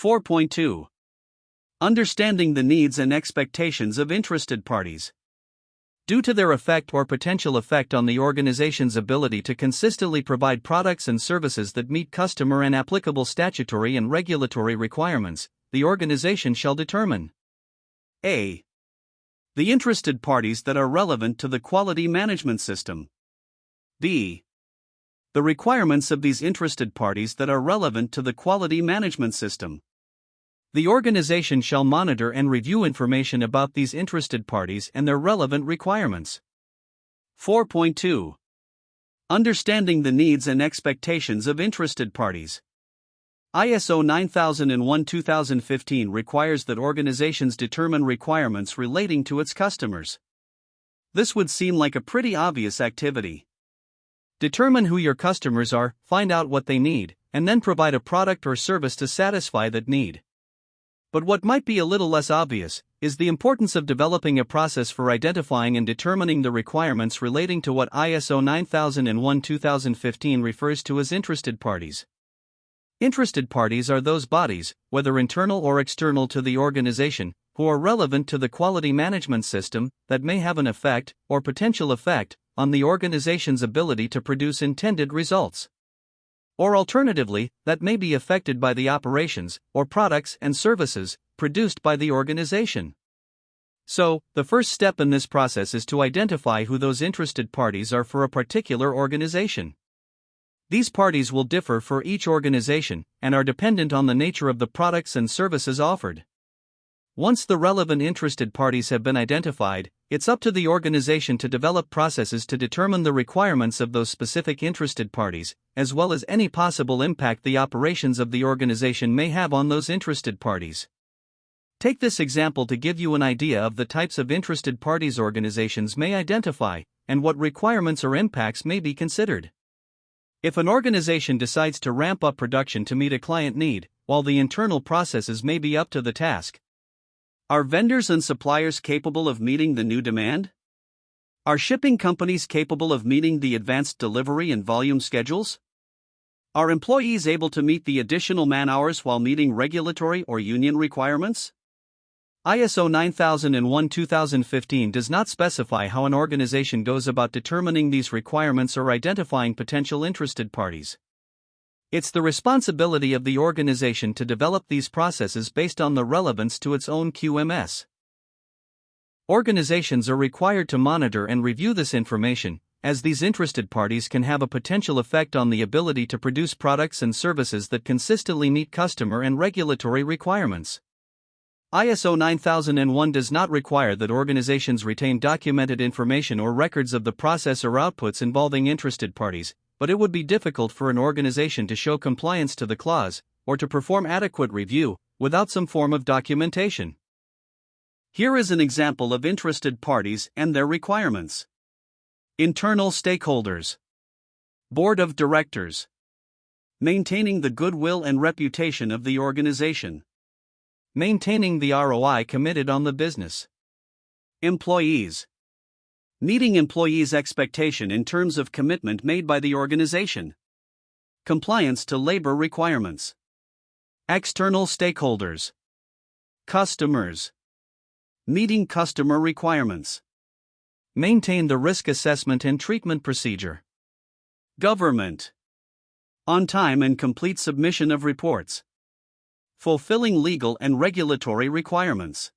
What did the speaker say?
4.2. Understanding the needs and expectations of interested parties. Due to their effect or potential effect on the organization's ability to consistently provide products and services that meet customer and applicable statutory and regulatory requirements, the organization shall determine a. The interested parties that are relevant to the quality management system. b. The requirements of these interested parties that are relevant to the quality management system. The organization shall monitor and review information about these interested parties and their relevant requirements. 4.2. Understanding the needs and expectations of interested parties. ISO 9001:2015 requires that organizations determine requirements relating to its customers. This would seem like a pretty obvious activity. Determine who your customers are, find out what they need, and then provide a product or service to satisfy that need. But what might be a little less obvious is the importance of developing a process for identifying and determining the requirements relating to what ISO 9001:2015 refers to as interested parties. Interested parties are those bodies, whether internal or external to the organization, who are relevant to the quality management system that may have an effect, or potential effect, on the organization's ability to produce intended results. Or alternatively, that may be affected by the operations, or products and services, produced by the organization. So, the first step in this process is to identify who those interested parties are for a particular organization. These parties will differ for each organization, and are dependent on the nature of the products and services offered. Once the relevant interested parties have been identified, it's up to the organization to develop processes to determine the requirements of those specific interested parties, as well as any possible impact the operations of the organization may have on those interested parties. Take this example to give you an idea of the types of interested parties organizations may identify, and what requirements or impacts may be considered. If an organization decides to ramp up production to meet a client need, while the internal processes may be up to the task, are vendors and suppliers capable of meeting the new demand? Are shipping companies capable of meeting the advanced delivery and volume schedules? Are employees able to meet the additional man-hours while meeting regulatory or union requirements? ISO 9001:2015 does not specify how an organization goes about determining these requirements or identifying potential interested parties. It's the responsibility of the organization to develop these processes based on the relevance to its own QMS. Organizations are required to monitor and review this information, as these interested parties can have a potential effect on the ability to produce products and services that consistently meet customer and regulatory requirements. ISO 9001 does not require that organizations retain documented information or records of the process or outputs involving interested parties, but it would be difficult for an organization to show compliance to the clause, or to perform adequate review, without some form of documentation. Here is an example of interested parties and their requirements. Internal stakeholders. Board of Directors. Maintaining the goodwill and reputation of the organization. Maintaining the ROI committed on the business. Employees. Meeting employees' expectation in terms of commitment made by the organization. Compliance to labor requirements. External stakeholders. Customers. Meeting customer requirements. Maintain the risk assessment and treatment procedure. Government. On time and complete submission of reports. Fulfilling legal and regulatory requirements.